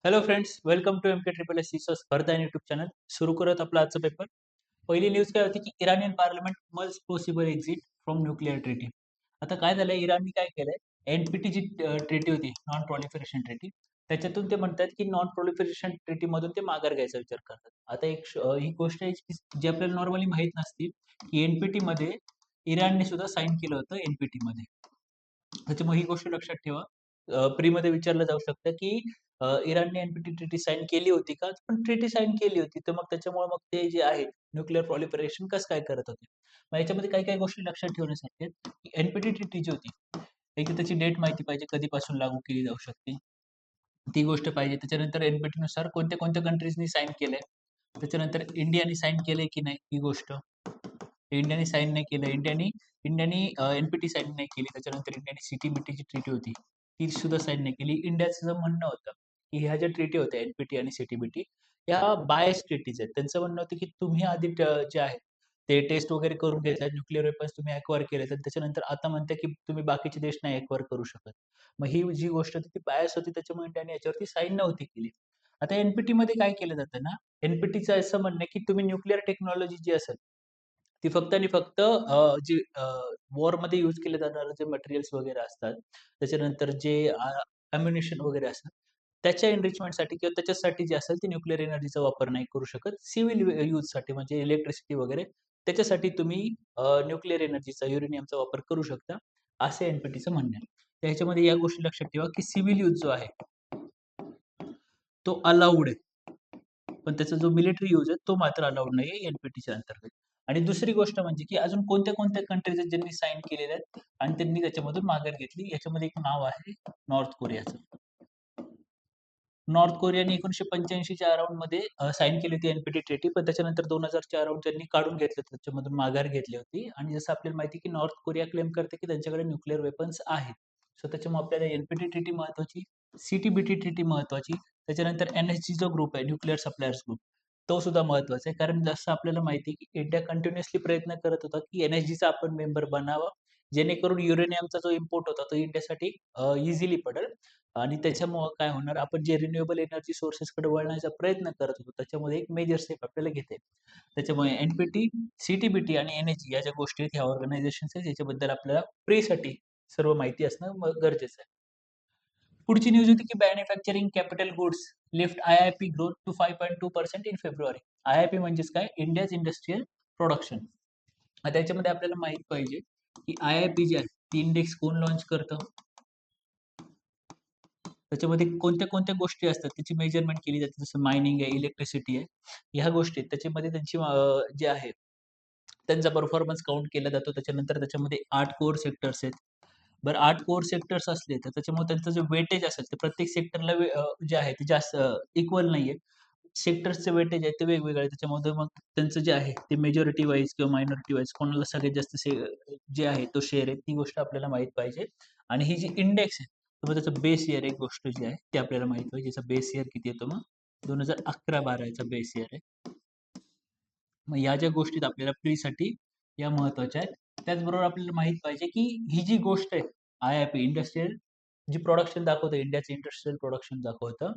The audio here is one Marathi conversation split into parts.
Hello friends, welcome to MK triple S स्पर्धा यूट्यूब चॅनल. सुरू करत आपला आजचा पेपर. पहिली न्यूज काय होती की Iranian parliament must possible exit from nuclear treaty. आता काय झालंय, इराणने काय केलंय, एनपीटी जी ट्रीटी होती, नॉन प्रोलिफरेशन ट्रीटी, त्याच्यातून ते म्हणतात की नॉन प्रोलिफरेशन ट्रीटी मधून ते माघार घ्यायचा विचार करतात. आता ही गोष्ट आहे जी आपल्याला नॉर्मली माहित नसती की एनपीटी मध्ये इराणने सुद्धा साईन केलं होतं एनपीटी मध्ये. त्याच्यामुळे ही गोष्ट लक्षात ठेवा. प्री मध्ये विचारलं जाऊ शकतं की इराणने एनपीटी ट्रीटी साइन केली होती का? पण ट्रीटी साइन केली होती. तर मग त्याच्यामुळे मग ते जे आहे न्यूक्लिअर प्रॉलिफरेशन कसं काय करत होते? मग याच्यामध्ये काही-काही गोष्टी लक्षात ठेवण्यासारख्या आहेत, की एनपीटी ट्रीटी जी होती, एक तर त्याची डेट माहिती पाहिजे, कधीपासून लागू केली जाऊ शकते. ती गोष्ट पाहिजे. त्याच्यानंतर एनपीटीनुसार कोणत्या-कोणत्या कंट्रीजनी साइन केलंय. त्याच्यानंतर इंडियाने साइन केलंय की नाही ही गोष्ट. इंडियाने साइन नाही केलं. इंडियाने एनपीटी साइन नाही केली. त्याच्यानंतर इंडियाने सीटीबीटी ची ट्रीटी होती, ती सुद्धा साइन नाही केली. इंडियाचं म्हणणं होतं, की ह्या ज्या ट्रीटी होत्या एनपीटी आणि सीटीबीटी या बायस ट्रीटीज आहेत. त्यांचं म्हणणं होतं, की तुम्ही आधी जे आहे ते टेस्ट वगैरे करून घेताय. न्यूक्लिअर वेपन्स तुम्ही अॅक्वायर केलेत आणि त्याच्यानंतर आता म्हणताय, की तुम्ही बाकीचे देश नाही अॅक्वायर करू शकत. मग ही जी गोष्ट होती ती बायस होती, त्याच्यामुळे इंडियाने याच्यावरती साइन नव्हती केली. आता एनपीटीमध्ये काय केलं जातं ना, एनपीटीचं असं म्हणणं आहे, की तुम्ही न्यूक्लिअर टेक्नॉलॉजी जी असेल, ती फक्त आणि फक्त जी वॉरमध्ये यूज केले जाणारे जे मटेरियल्स वगैरे असतात, त्याच्यानंतर जे अम्युनिशन वगैरे असतात, त्याच्या एनरिचमेंटसाठी किंवा त्याच्यासाठी जे असेल ते न्यूक्लिअर एनर्जीचा वापर नाही करू शकत. सिव्हिल यूजसाठी म्हणजे इलेक्ट्रिसिटी वगैरे त्याच्यासाठी तुम्ही न्यूक्लिअर एनर्जीचा, युरेनियमचा वापर करू शकता, असं एनपीटीचं म्हणणं आहे. तर ह्याच्यामध्ये या गोष्टी लक्षात ठेवा, की सिव्हिल यूज जो आहे, तो अलाउड आहे. पण त्याचा जो मिलिटरी यूज आहे तो मात्र अलाउड नाहीये एनपीटीच्या अंतर्गत. आणि दुसरी गोष्ट म्हणजे की अजून कोणत्या-कोणत्या कंट्रीज आहेत ज्यांनी साइन केलेले आहेत आणि त्यांनी त्याच्यामधून माघार घेतली. याच्यामध्ये एक नाव आहे नॉर्थ कोरियाचं. नॉर्थ कोरियाने 1985 च्या अराउंडमध्ये साइन केली होती एनपीटी ट्रीटी. पण त्याच्यानंतर 2000च्या अराउंड त्यांनी काढून घेतलं, त्याच्यामधून माघार घेतली होती. आणि जसं आपल्याला माहिती आहे की नॉर्थ कोरिया क्लेम करते की त्यांच्याकडे न्यूक्लिअर वेपन्स आहेत. सो त्याच्यामुळे आपल्याला एनपीटी ट्रीटी महत्त्वाची, सीटीबीटी ट्रीटी महत्त्वाची, त्याच्यानंतर एनएसजी जो ग्रुप आहे, न्यूक्लिअर सप्लायर्स ग्रुप, तो सुद्धा महत्त्वाचा आहे. कारण जसं आपल्याला माहिती आहे की इंडिया कंटिन्युअसली प्रयत्न करत होता की एनएसजीचा आपण मेंबर बनावा, जेणेकरून युरेनियमचा जो इम्पोर्ट होता तो इंडियासाठी इझिली पडेल. आणि त्याच्यामुळं काय होणार, आपण जे रिन्युएबल एनर्जी सोर्सेसकडे वळण्याचा प्रयत्न करत होतो, त्याच्यामध्ये एक मेजर स्टेप आपल्याला घेता येईल. त्याच्यामुळे एनपीटी, सीटीबीटी आणि एनएचजी या ज्या गोष्टी आहेत, ह्या ऑर्गनायझेशन्स आहेत, याच्याबद्दल आपल्याला प्रीसाठी सर्व माहिती असणं गरजेचं आहे. पुढची न्यूज होती की manufacturing capital goods lift IIP growth to 5.2% in February. IIP म्हणजेच काय? India's industrial production. आता याच्यामध्ये आपल्याला माहित पाहिजे की आयआयपी जी आहे ती इंडेक्स कोण लॉन्च करतं, त्याच्यामध्ये कोणत्या-कोणत्या गोष्टी असतात, त्याची मेजरमेंट केली जाते. जसं मायनिंग आहे, इलेक्ट्रिसिटी आहे. ह्या गोष्टी आहेत. त्याच्यामध्ये त्यांची जे आहे, त्यांचा परफॉर्मन्स काउंट केला जातो. त्याच्यानंतर त्याच्यामध्ये 8 कोर सेक्टर्स आहेत. बरं 8 कोर सेक्टर्स असले, तर त्याच्यामुळे त्यांचं जे वेटेज असेल, ते प्रत्येक सेक्टरला जे आहे ते जास्त इक्वल नाहीये. सेक्टर्सचे वेटेज आहे ते वेगवेगळे आहे. त्याच्यामध्ये मग त्यांचं जे आहे ते मेजॉरिटी वाईज किंवा मायनॉरिटी वाईज कोणाला सगळ्यात जास्त जे आहे तो शेअर आहे, ती गोष्ट आपल्याला माहीत पाहिजे. आणि ही जी इंडेक्स आहे, तर मग त्याचं बेस इयर एक गोष्ट जी आहे ती आपल्याला माहीत पाहिजे. याचा बेस इयर किती येतो मग 2011-12 याचा बेस इयर आहे. मग या ज्या गोष्टीत आपल्याला प्रीसाठी या महत्त्वाच्या आहेत. त्याचबरोबर आपल्याला माहीत पाहिजे, की ही जी गोष्ट आहे, आय-आय-पी इंडस्ट्रियल जी प्रोडक्शन दाखवतं, इंडियाचं इंडस्ट्रियल प्रोडक्शन दाखवतं,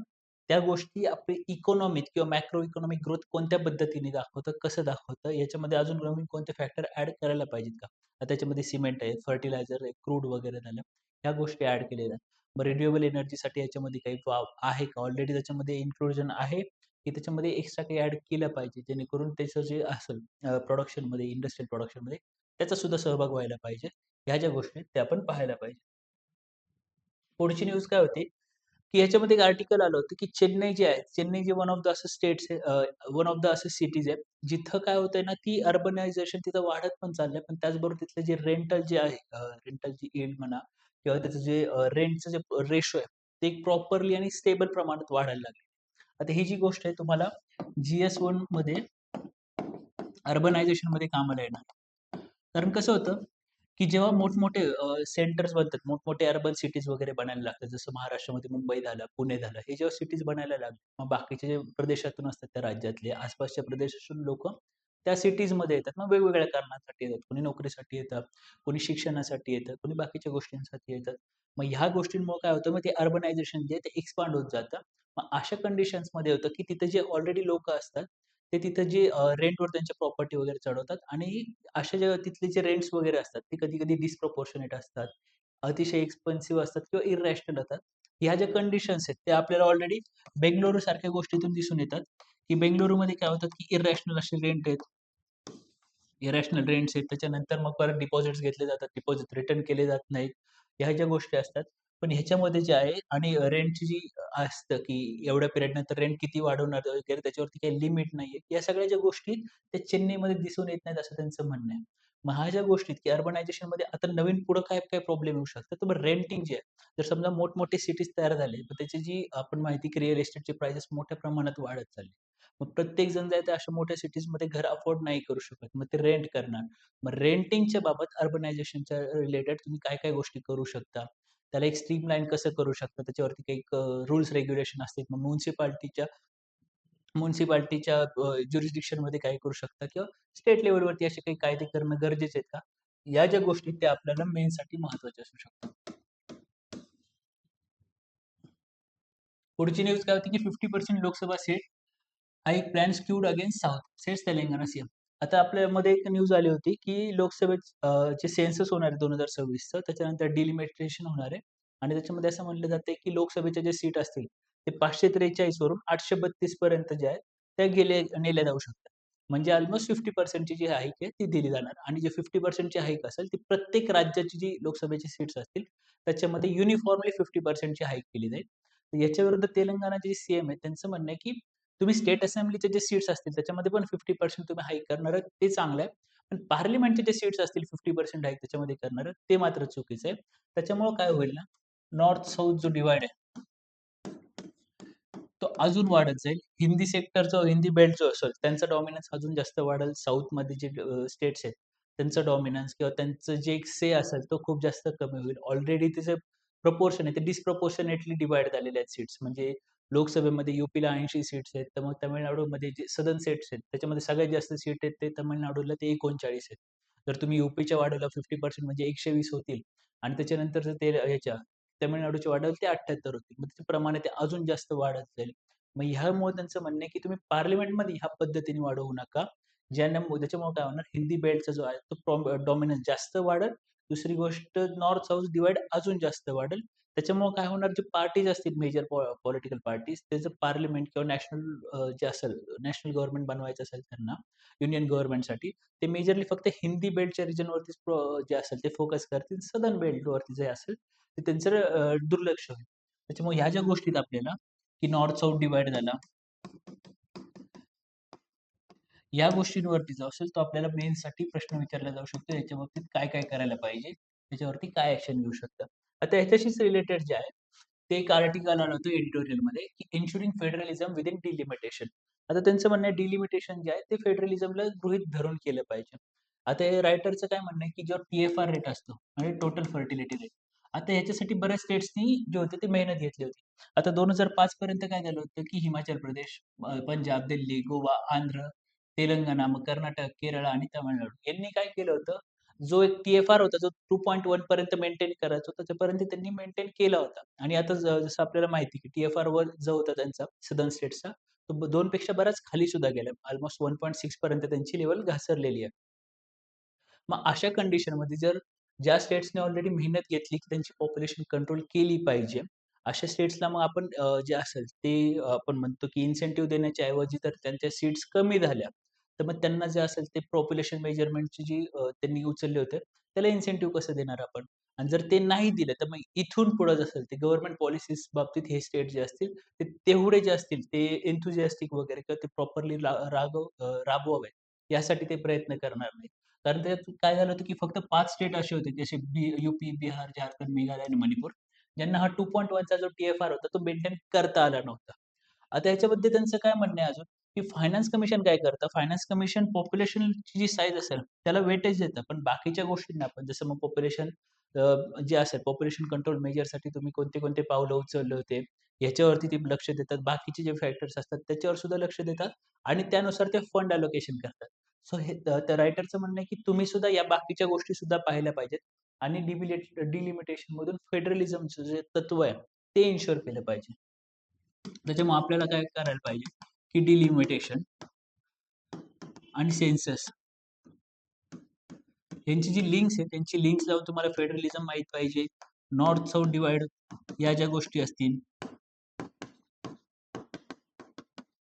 त्या गोष्टी आपली इकॉनॉमिक किंवा मॅक्रो इकॉनॉमिक ग्रोथ कोणत्या पद्धतीने दाखवतं, कसं दाखवतं, याच्यामध्ये अजून नवीन कोणते फॅक्टर ॲड करायला पाहिजेत का? त्याच्यामध्ये सिमेंट आहे, फर्टिलायझर आहे, क्रूड वगैरे झालं, ह्या गोष्टी ॲड केलेल्या आहेत. मग रिन्युएबल एनर्जीसाठी याच्यामध्ये काही वाव आहे का? ऑलरेडी त्याच्यामध्ये इन्क्लुजन आहे, की त्याच्यामध्ये एक्स्ट्रा काही ॲड केलं पाहिजे, जेणेकरून त्याचं जे असेल प्रोडक्शनमध्ये, इंडस्ट्रियल प्रोडक्शनमध्ये त्याचा सुद्धा सहभाग व्हायला पाहिजे. ह्या ज्या गोष्टी आहेत त्या आपण पाहायला पाहिजे. पुढची न्यूज काय होती, की ह्याच्यामध्ये एक आर्टिकल आलं होतं, की चेन्नई जे आहे, चेन्नई जे वन ऑफ द असं स्टेट्स आहे, वन ऑफ द असे सिटीज आहे, जिथं काय होतंय ना, की अर्बनायझेशन तिथं वाढत पण चाललंय, पण त्याचबरोबर तिथलं जे रेंटल जे आहे, रेंटलची यील्ड म्हणा किंवा त्याचं जे रेंटचं जे रेशो आहे, ते एक प्रॉपरली आणि स्टेबल प्रमाणात वाढायला लागले. आता ही जी गोष्ट आहे तुम्हाला GS1 मध्ये अर्बनायझेशनमध्ये कामाला येणार. कारण कसं होतं, की जेव्हा मोठमोठे सेंटर्स बनतात, मोठमोठे अर्बन सिटीज वगैरे बनायला लागतात, जसं महाराष्ट्रामध्ये मुंबई झालं, पुणे झालं, हे जेव्हा सिटीज बनायला लागले, मग बाकीचे जे प्रदेशातून असतात त्या राज्यातले, आसपासच्या प्रदेशातून लोकं त्या सिटीजमध्ये येतात. मग वेगवेगळ्या कारणांसाठी येतात. कोणी नोकरीसाठी येतात, कोणी शिक्षणासाठी येतं, कोणी बाकीच्या गोष्टींसाठी येतात. मग ह्या गोष्टींमुळे काय होतं, मग ते अर्बनायझेशन जे आहे ते एक्सपांड होत जातं. मग अशा कंडिशन्समध्ये होतं, की तिथे जे ऑलरेडी लोकं असतात, ते तिथं जे रेंटवर त्यांच्या प्रॉपर्टी वगैरे चढवतात आणि अशा ज्या तिथले जे रेंट्स वगैरे असतात, ते कधी-कधी डिस्प्रपोर्शनेट असतात, अतिशय एक्सपेन्सिव्ह असतात किंवा इरॅशनल असतात. ह्या ज्या कंडिशन्स आहेत, त्या आपल्याला ऑलरेडी बेंगळुरू सारख्या गोष्टीतून दिसून येतात, की बेंगळुरूमध्ये काय होतात, की इरॅशनल असे रेंट आहेत. इरॅशनल रेंट्स आहेत. त्याच्यानंतर मग परत डिपॉझिट्स घेतले जातात. डिपॉझिट रिटर्न केले जात नाहीत. ह्या ज्या गोष्टी असतात. पण ह्याच्यामध्ये जे आहे आणि रेंटची जी असतं, की एवढ्या पिरियडनंतर रेंट किती वाढवणार वगैरे त्याच्यावरती काही लिमिट नाहीये. या सगळ्या ज्या गोष्टी त्या चेन्नईमध्ये दिसून येत नाहीत असं त्यांचं म्हणणं आहे. मग ह्या ज्या गोष्टी की अर्बनायझेशनमध्ये आता नवीन पुढं काय काय प्रॉब्लेम येऊ शकतात. तर मग रेंटिंग जे आहे, जर समजा मोठमोठे सिटीज तयार झाले, तर त्याची जी आपण माहिती की रिअल एस्टेटचे प्राइसेस मोठ्या प्रमाणात वाढत चालले. मग प्रत्येक जण जे आहे ते अशा मोठ्या सिटीजमध्ये घर अफोर्ड नाही करू शकत. मग ते रेंट करणार. मग रेंटिंगच्या बाबत अर्बनायझेशनच्या रिलेटेड तुम्ही काय-काय गोष्टी करू शकता? त्याला एक स्ट्रीमलाईन कसं करू शकता? त्याच्यावरती काही रूल्स रेग्युलेशन असतील. मग म्युनिसिपालिटीच्या ज्युरिस्डिक्शनमध्ये काय करू शकता किंवा स्टेट लेव्हलवरती असे काही कायदे करणं गरजेचे आहेत का? या ज्या गोष्टी त्या आपल्याला मेनसाठी महत्त्वाच्या असू शकतात. पुढची न्यूज काय होती की 50% Lok Sabha seat hike plan skewed against south, sets Telangana CM. आता आपल्यामध्ये एक न्यूज आली होती, की लोकसभेत जे सेन्सस होणार आहे 2026चं त्याच्यानंतर डिलिमिटेशन होणार आहे आणि त्याच्यामध्ये असं म्हटलं जातंय, की लोकसभेच्या जे सीट असतील, ते 543 वरून 832 पर्यंत जे आहेत, त्या नेल्या जाऊ शकतात. म्हणजे अल्मोस्ट 50% ची जी हाईक आहे, ती दिली जाणार आणि जे 50% ची हाईक असेल, ती प्रत्येक राज्याची जी लोकसभेची सीट्स असतील, त्याच्यामध्ये युनिफॉर्मली 50% ची हाईक केली जाईल. तर याच्या विरुद्ध तेलंगणाचे जे सीएम आहेत, त्यांचं म्हणणं आहे, की तुम्ही स्टेट असेंब्लीचे जे सीट्स असतील त्याच्यामध्ये पण 50% तुम्ही हाईक करणार आहे, ते चांगलं आहे. पण पार्लमेंटचे जे सीट्स असतील 50% हाईक त्याच्यामध्ये करणार आहे, ते मात्र चुकीचं आहे. त्याच्यामुळं काय होईल ना, नॉर्थ साउथ जो डिव्हाईड आहे, तो अजून वाढत जाईल. हिंदी सेक्टर जो हिंदी बेल्ट जो असेल, त्यांचा डॉमिनन्स अजून जास्त वाढेल. साउथमध्ये जे स्टेट्स आहेत, त्यांचं डॉमिनन्स किंवा त्यांचं जे एक से असेल, तो खूप जास्त कमी होईल. ऑलरेडी त्याचं प्रपोर्शन आहे, ते डिस्प्रपोर्शनेटली डिव्हाईड झालेले आहेत सीट्स. म्हणजे लोकसभेमध्ये यूपीला 80 सीट्स आहेत, तर मग तामिळनाडूमध्ये जे सदर्न स्टेट्स आहेत, त्याच्यामध्ये सगळ्यात जास्त सीट आहेत ते तामिळनाडूला ते 39 आहेत. जर तुम्ही यूपीच्या वाढवलं 50% म्हणजे 120 होतील आणि त्याच्यानंतर जर ते ह्याच्या तामिळनाडूच्या वाढवलं ते 78 होतील. मग त्याचं प्रमाण आहे ते अजून जास्त वाढत जाईल. मग ह्यामुळे त्यांचं म्हणणं आहे, की तुम्ही पार्लमेंटमध्ये ह्या पद्धतीने वाढवू नका. त्याच्यामुळे काय होणार हिंदी बेल्टचा जो आहे तो डॉमिनन्स जास्त वाढेल. दुसरी गोष्ट नॉर्थ साउथ डिव्हाईड अजून जास्त वाढेल. त्याच्यामुळे काय होणार जे पार्टीज असतील मेजर पॉलिटिकल पार्टीज त्याचं पार्लमेंट किंवा नॅशनल जे असेल नॅशनल गव्हर्नमेंट बनवायचं असेल त्यांना युनियन गव्हर्नमेंटसाठी ते मेजरली फक्त हिंदी बेल्टच्या रिजनवरतीच जे असेल ते फोकस करतील. सदर्न बेल्टवरती जे असेल ते त्यांचं दुर्लक्ष होईल. त्याच्यामुळे ह्या ज्या गोष्टीत आपल्याला की नॉर्थ साउथ डिव्हाईड झाला. या गोष्टींवरती जो असेल तो आपल्याला मेन्ससाठी प्रश्न विचारला जाऊ शकतो. याच्या बाबतीत काय-काय करायला पाहिजे? त्याच्यावरती काय ॲक्शन घेऊ शकता? आता ह्याच्याशीच रिलेटेड जे आहे, ते एक आर्टिकल आलं होतं एडिटोरियलमध्ये की एन्शुरिंग फेडरलिझम विथिन डिलिमिटेशन. आता त्यांचं म्हणणं आहे डिलिमिटेशन जे आहे ते फेडरलिझमला गृहीत धरून केलं पाहिजे. आता हे रायटरचं काय म्हणणं आहे की जो टी-एफ-आर रेट असतो म्हणजे टोटल फर्टिलिटी रेट. आता ह्याच्यासाठी बऱ्याच स्टेट्सनी जे होते ते मेहनत घेतली होती. आता 2005 पर्यंत काय झालं होतं की हिमाचल प्रदेश, पंजाब, दिल्ली, गोवा, आंध्र तेलंगणा, मग कर्नाटक, केरळ आणि तामिळनाडू यांनी काय केलं होतं, जो एक टी-एफ-आर होता, जो 2.1 पर्यंत मेंटेन करायचा होता, त्यापर्यंत त्यांनी मेंटेन केला होता. आणि आता जसं आपल्याला माहिती आहे, की टी-एफ-आर वर जो होता त्यांचा सदर्न स्टेट्सचा, तो 2 पेक्षा बराच खाली सुद्धा गेला. अल्मोस्ट 1.6 पर्यंत त्यांची लेव्हल घसरलेली आहे. मग अशा कंडिशनमध्ये जर ज्या स्टेट्सने ऑलरेडी मेहनत घेतली, की त्यांची पॉप्युलेशन कंट्रोल केली पाहिजे, अशा स्टेट्सला मग आपण जे असेल ते आपण म्हणतो, की इन्सेंटिव्ह देण्याच्या ऐवजी तर त्यांच्या सीट्स कमी झाल्या, तर मग त्यांना जे असेल ते पॉप्युलेशन मेजरमेंटची जी त्यांनी उचलले होते, त्याला इन्सेंटिव्ह कसं देणार आपण? आणि जर ते नाही दिलं, तर मग इथून पुढे जे असेल ते गव्हर्नमेंट पॉलिसीज बाबतीत हे स्टेट जे असतील, ते तेवढे जे असतील ते एन्थुसियास्टिक वगैरे किंवा ते प्रॉपरली राबवावेत, यासाठी ते प्रयत्न करणार नाहीत. कारण त्यात काय झालं होतं, की फक्त 5 स्टेट असे होते, जसे यूपी, बिहार, झारखंड, मेघालय आणि मणिपूर, ज्यांना हा 2.1चा जो टी-एफ-आर होता, तो मेंटेन करता आला नव्हता. आता याच्यामध्ये त्यांचं काय म्हणणं आहे अजून, की फायनान्स कमिशन काय करतं, फायनान्स कमिशन पॉप्युलेशनची जी साईझ असेल, त्याला वेटेज देतं. पण बाकीच्या गोष्टींना आपण जसं मग जे असेल पॉप्युलेशन कंट्रोल मेजरसाठी तुम्ही कोणते-कोणते पावलं उचलले होते, याच्यावरती ते लक्ष देतात. बाकीचे जे फॅक्टर्स असतात, त्याच्यावर सुद्धा लक्ष देतात आणि त्यानुसार ते फंड अलोकेशन करतात. सो हे त्या रायटरचं म्हणणं आहे, की तुम्ही सुद्धा या बाकीच्या गोष्टी सुद्धा पाहिल्या पाहिजेत आणि डिलिमिटेशनमधून फेडरलिझमचं जे तत्व आहे, ते इन्शुअर केलं पाहिजे. त्याच्यामुळे आपल्याला काय करायला पाहिजे की डिलिमिटेशन आणि सेन्सस यांची जी लिंक्स आहे त्यांची लिंक्स लावून तुम्हाला फेडरलिझम माहित पाहिजे. नॉर्थ साऊथ डिवाइड या ज्या गोष्टी असतील,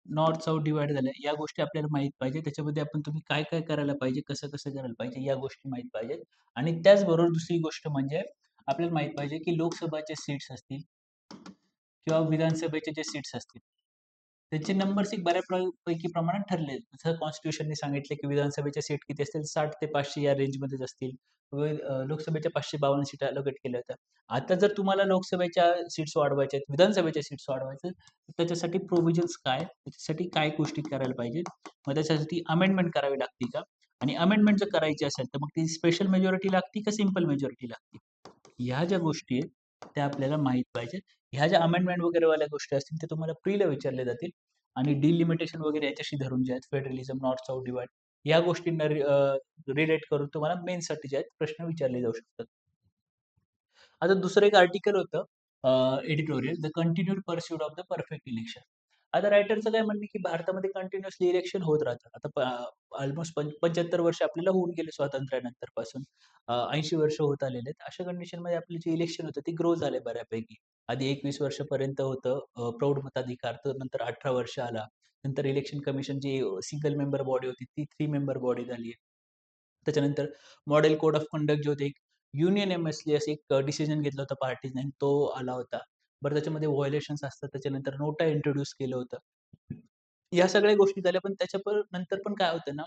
नॉर्थ साऊथ डिवाइड झाल्या या गोष्टी आपल्याला माहित पाहिजे. त्याच्यामध्ये आपण तुम्ही काय काय करायला पाहिजे, कसं कसं करायला पाहिजे या गोष्टी माहित पाहिजेत. आणि त्याचबरोबर दुसरी गोष्ट म्हणजे आपल्याला माहित पाहिजे की लोकसभाचे सीट्स असतील किंवा विधानसभेचे जे सीट्स असतील त्यांचे नंबर्स एक बऱ्यापैकी प्रमाणात ठरले आहेत. जसं कॉन्स्टिट्यूशनने सांगितले की विधानसभेच्या सीट किती असतील, 60 ते 500 या रेंजमध्येच असतील. लोकसभेच्या 552 सीटा अलोकेट केल्या होत्या. आता जर तुम्हाला लोकसभेच्या सीट्स वाढवायच्या आहेत, विधानसभेच्या सीट्स वाढवायच्या आहेत, तर त्याच्यासाठी प्रोव्हिजन्स काय, त्याच्यासाठी काय गोष्टी करायला पाहिजेत, मग त्याच्यासाठी अमेंडमेंट करावी लागते का, आणि अमेंडमेंट जर करायची असेल तर मग ती स्पेशल मेजॉरिटी लागते का सिंपल मेजॉरिटी लागते, ह्या ज्या गोष्टी आहेत त्या आपल्याला माहित पाहिजेत. ह्या ज्या अमेंडमेंट वगैरे वाल्या गोष्टी असतील ते तुम्हाला प्रीला विचारले जातील. आणि डिलिमिटेशन वगैरे याच्याशी धरून जे आहेत फेडरलिझम, नॉर्थ साऊथ डिवाइड या गोष्टींना रिलेट करून तुम्हाला मेन्ससाठी जे आहेत प्रश्न विचारले जाऊ शकतात. आता दुसरं एक आर्टिकल होतं editorial, the continued pursuit of the perfect election. आता रायटरचं काय म्हणणं आहे की भारतामध्ये कंटिन्युअसली इलेक्शन होत राहतात. आता ऑलमोस्ट 75 वर्ष आपल्याला होऊन गेले स्वातंत्र्यानंतर पासून. 80 वर्ष होत आलेले आहेत. अशा कंडिशनमध्ये आपली जे इलेक्शन होतं ते ग्रो झाले बऱ्यापैकी. आधी 21 वर्षापर्यंत होतं प्रौढ मताधिकार, तर नंतर 18 वर्ष आला. नंतर इलेक्शन कमिशन जी सिंगल मेंबर बॉडी होती ती 3 मेंबर बॉडी झाली आहे. त्याच्यानंतर मॉडेल कोड ऑफ कंडक्ट जे होते, एक युनियनॅमसली असं एक डिसिजन घेतला होता पार्टीजने, तो आला होता. बरं त्याच्यामध्ये व्हायोलेशन्स असतात. त्याच्यानंतर नोटा इंट्रोड्यूस केलं होतं. या सगळ्या गोष्टी झाल्या, पण नंतर पण काय होतं ना,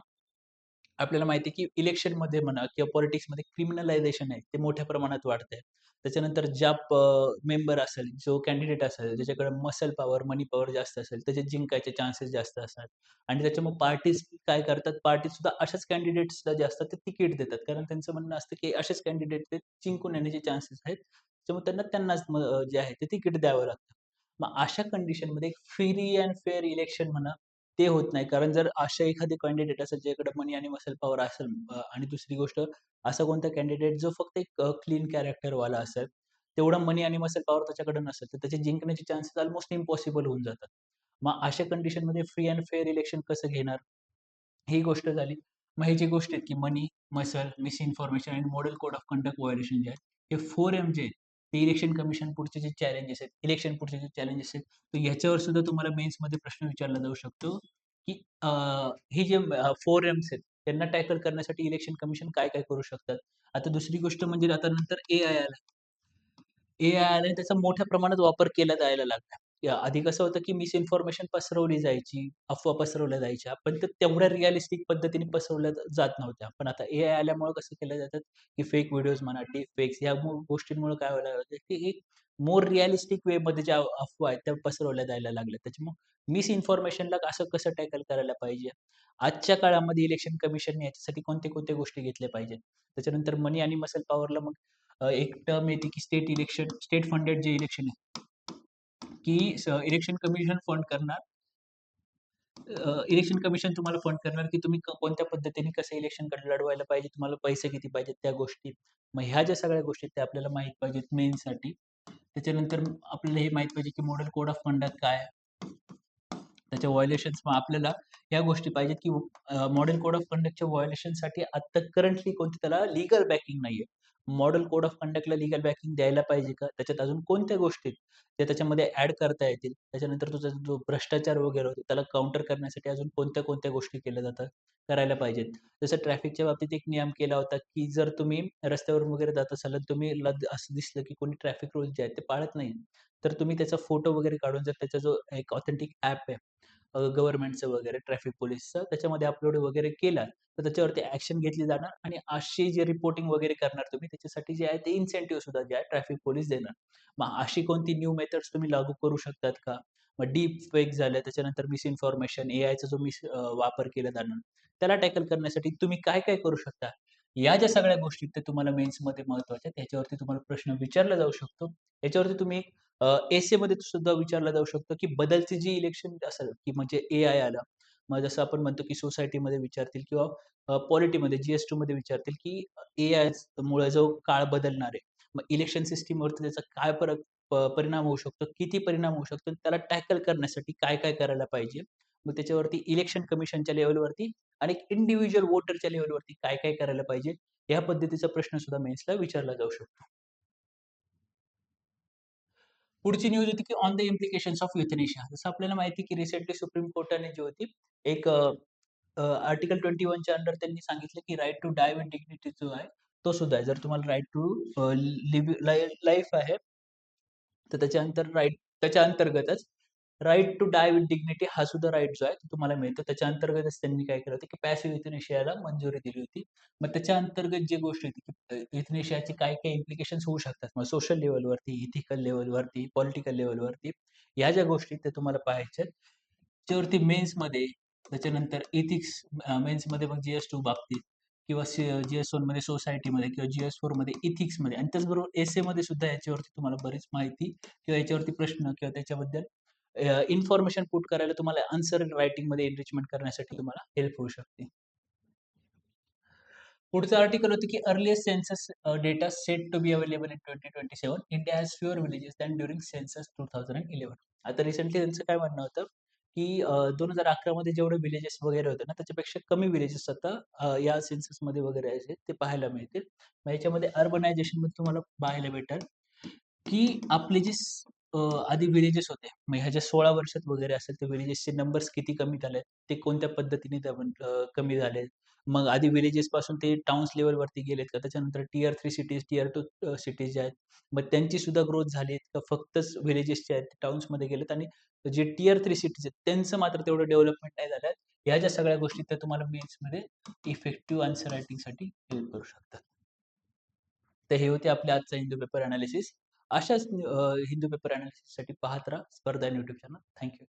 आपल्याला माहिती आहे, की इलेक्शनमध्ये म्हणा किंवा पॉलिटिक्समध्ये क्रिमिनलायझेशन आहे, ते मोठ्या प्रमाणात वाढतंय. त्याच्यानंतर ज्या मेंबर असेल, जो कॅन्डिडेट असेल, ज्याच्याकडे मसल पॉवर, मनी पॉवर जास्त असेल, त्याचे जिंकायचे चान्सेस जास्त असतात. आणि त्याच्यामुळे पार्टीज काय करतात, पार्टी सुद्धा अशाच कॅन्डिडेट्सला जे असतात ते तिकीट देतात. कारण त्यांचं म्हणणं असतं, की असेच कॅन्डिडेट ते जिंकून येण्याचे चान्सेस आहेत. त्याच्यामुळे त्यांनाच जे आहे ते तिकीट द्यावं लागतं. मग अशा कंडिशनमध्ये फ्री अँड फेअर इलेक्शन म्हणा, ते होत नाही. कारण जर अशा एखादे कॅन्डिडेट असेल ज्याच्याकडे मनी आणि मसल पॉवर असेल, आणि दुसरी गोष्ट असा कोणता कॅन्डिडेट जो फक्त एक क्लीन कॅरेक्टरवाला असेल, तेवढा मनी आणि मसल पॉवर त्याच्याकडे नसेल, तर त्याचे जिंकण्याचे चान्सेस ऑलमोस्ट इम्पॉसिबल होऊन जातात. मग अशा कंडिशनमध्ये फ्री अँड फेअर इलेक्शन कसं घेणार? ही गोष्ट झाली. मग हे जी गोष्ट आहेत, की मनी, मसल, मिसइन्फॉर्मेशन आणि model code of conduct violation जे आहेत, हे 4M जे आहेत, ते इलेक्शन कमिशन पुढचे जे चॅलेंजेस आहेत, इलेक्शन पुढचे जे चॅलेंजेस आहेत, तर ह्याच्यावर सुद्धा तुम्हाला मेन्समध्ये प्रश्न विचारला जाऊ शकतो, की हे जे 4Ms आहेत, त्यांना टॅकल करण्यासाठी इलेक्शन कमिशन काय-काय करू शकतात. आता दुसरी गोष्ट म्हणजे आता नंतर एआय आला. एआय आलंय, त्याचा मोठ्या प्रमाणात वापर केला जायला लागला. आधी कसं होतं, की मिसइन्फॉर्मेशन पसरवली जायची, अफवा पसरवल्या जायच्या, पण ते तेवढ्या रिअलिस्टिक पद्धतीने पसरवल्या जात नव्हत्या. पण आता एआय आल्यामुळे कसं केलं जातात, की फेक व्हिडिओज म्हणा, डीप फेक्स या गोष्टींमुळे काय व्हायला लागलं, की एक मोर रिअलिस्टिक वेमध्ये ज्या अफवा आहेत त्या पसरवल्या जायला लागल्या. त्याच्यामुळे मिसइन्फॉर्मेशनला असं कसं टॅकल करायला पाहिजे. आजच्या काळामध्ये इलेक्शन कमिशनने याच्यासाठी कोणत्या गोष्टी घेतल्या पाहिजेत. त्याच्यानंतर मनी आणि मसल पॉवरला मग एक टर्म येते, की स्टेट फंडेड जे इलेक्शन आहे, की इलेक्शन कमिशन फंड करणार. इलेक्शन कमिशन तुम्हाला फंड करणार, की तुम्ही कोणत्या पद्धतीने कसं इलेक्शन लढवायला पाहिजे, तुम्हाला पैसे किती पाहिजेत त्या गोष्टी. मग ह्या ज्या सगळ्या गोष्टी आहेत त्या आपल्याला माहीत पाहिजेत मेन्ससाठी. त्याच्यानंतर आपल्याला हे माहीत पाहिजे, की मॉडेल कोड ऑफ कंडक्ट काय आहे? त्याच्या व्हायोलेशन्स मग आपल्याला या गोष्टी पाहिजेत, की मॉडेल कोड ऑफ कंडक्टच्या व्हायोलेशनसाठी आता करंटली कोणती त्याला लीगल बॅकिंग नाहीये. मॉडेल कोड ऑफ कंडक्टला लीगल बॅकिंग द्यायला पाहिजे का? त्याच्यात अजून कोणत्या गोष्टी आहेत, त्या त्याच्यामध्ये ॲड करता येतील? त्याच्यानंतर तुझा जो भ्रष्टाचार वगैरे होतो, त्याला काउंटर करण्यासाठी अजून कोणत्या गोष्टी केल्या जातात, करायला पाहिजेत. जसं ट्रॅफिकच्या बाबतीत एक नियम केला होता, की जर तुम्ही रस्त्यावरून वगैरे जात असाल आणि असं दिसलं, की कोणी ट्रॅफिक रूल्स जे आहेत ते पाळत नाही, तर तुम्ही त्याचा फोटो वगैरे काढून जर त्याचा जो एक ऑथेंटिक ॲप आहे गव्हर्नमेंटचं वगैरे ट्रॅफिक पोलिसचं त्याच्यामध्ये अपलोड वगैरे केला, तर त्याच्यावरती ॲक्शन घेतली जाणार आणि अशी जी रिपोर्टिंग वगैरे करणार तुम्ही त्याच्यासाठी जे आहे ते इन्सेंटिव्ह सुद्धा जे आहे ट्रॅफिक पोलीस देणार. मग अशी कोणती न्यू मेथड्स तुम्ही लागू करू शकतात का? मग डीप फेक झालं, त्याच्यानंतर मिसइन्फॉर्मेशन, एआयचा जो वापर केला जाणार, त्याला टॅकल करण्यासाठी तुम्ही काय-काय करू शकता? या ज्या सगळ्या गोष्टी आहेत, त्या तुम्हाला मेन्समध्ये महत्त्वाच्या आहेत. याच्यावरती तुम्हाला प्रश्न विचारला जाऊ शकतो. याच्यावरती तुम्ही एसेमध्ये सुद्धा विचारला जाऊ शकतो, की बदलती जी इलेक्शन असेल, की म्हणजे एआय आलं. मग जसं आपण म्हणतो, की सोसायटीमध्ये विचारतील किंवा पॉलिटीमध्ये GS2 मध्ये विचारतील, की एआयमुळे जो काळ बदलणार आहे. मग इलेक्शन सिस्टमवरती त्याचा काय फरक परिणाम होऊ शकतो, किती परिणाम होऊ शकतो, त्याला टॅकल करण्यासाठी काय-काय करायला पाहिजे. मग त्याच्यावरती इलेक्शन कमिशनच्या लेव्हलवरती आणि इंडिव्हिज्युअल वोटरच्या लेव्हलवरती काय-काय करायला पाहिजे, या पद्धतीचा प्रश्न सुद्धा मेन्सला विचारला जाऊ शकतो. पुढची न्यूज होती की ऑन द इम्प्लिकेशन्स ऑफ युथनेशिया. जसं आपल्याला माहिती आहे की रिसेंटली सुप्रीम कोर्टाने जी होती एक आर्टिकल 21 च्या अंडर त्यांनी सांगितलं की right to die with dignity जो आहे, तो सुद्धा आहे. जर तुम्हाला राइट टू लाईफ आहे, तर त्याच्या अंतर्गतच right to die with dignity हा सुद्धा राइट जो आहे तो तुम्हाला मिळतो. त्याच्या अंतर्गतच त्यांनी काय केलं होतं की पॅसिव्ह युथनेशियाला मंजुरी दिली होती. मग त्याच्या अंतर्गत जी गोष्ट होती की युथनेशियाचे काय-काय इम्प्लिकेशन्स होऊ शकतात. मग सोशल लेव्हलवरती, इथिकल लेव्हलवरती, पॉलिटिकल लेव्हलवरती ह्या ज्या गोष्टी त्या तुम्हाला पाहायच्या आहेत. त्याच्यावरती मेन्समध्ये, त्याच्यानंतर एथिक्स मेन्समध्ये मग GS2 बाबतीत किंवा GS1 मध्ये सोसायटीमध्ये किंवा GS4 मध्ये एथिक्समध्ये आणि त्याचबरोबर एसेमध्ये सुद्धा याच्यावरती तुम्हाला बरीच माहिती किंवा याच्यावरती प्रश्न किंवा त्याच्याबद्दल इन्फॉर्मेशन पुट करायला तुम्हाला आन्सर रायटिंगमध्ये एनरिचमेंट करण्यासाठी तुम्हाला हेल्प होऊ शकते. पुढचं आर्टिकल होतं की earliest census data set to be available in 2027. India has fewer villages than during census 2011. आता रिसेंटली त्यांचं काय म्हणणं होतं की 2011 मध्ये जेवढे विलेजेस वगैरे होते ना, त्याच्यापेक्षा कमी विलेजेस आता या सेन्ससमध्ये वगैरे आहेत ते पाहायला मिळतील. मग याच्यामध्ये अर्बनायझेशनमध्ये तुम्हाला पाहायला भेटेल की आपले जे आधी विलेजेस होते. मग ह्या ज्या 16 वर्षात वगैरे असेल, ते विलेजेसचे नंबर्स किती कमी झालेत, ते कोणत्या पद्धतीने कमी झालेत. मग आधी विलेजेस पासून ते टाउन्स लेव्हलवरती गेलेत का? त्याच्यानंतर टियर 3 सिटीज, टियर 2 सिटीज ज्या आहेत, मग त्यांची सुद्धा ग्रोथ झाली आहे का? फक्तच विलेजेस जे आहेत ते टाउन्समध्ये गेलेत आणि जे टियर 3 सिटीज आहेत, त्यांचं मात्र तेवढं डेव्हलपमेंट नाही झालं. ह्या ज्या सगळ्या गोष्टी त्या तुम्हाला मेन्समध्ये इफेक्टिव्ह आन्सर रायटिंगसाठी हेल्प करू शकतात. तर हे होते आपले आजचा हिंदू पेपर एनालिसिस. अशाच हिंदू पेपर एनालिसिससाठी पाहत राहा स्पर्धा यूट्यूब चॅनल. थँक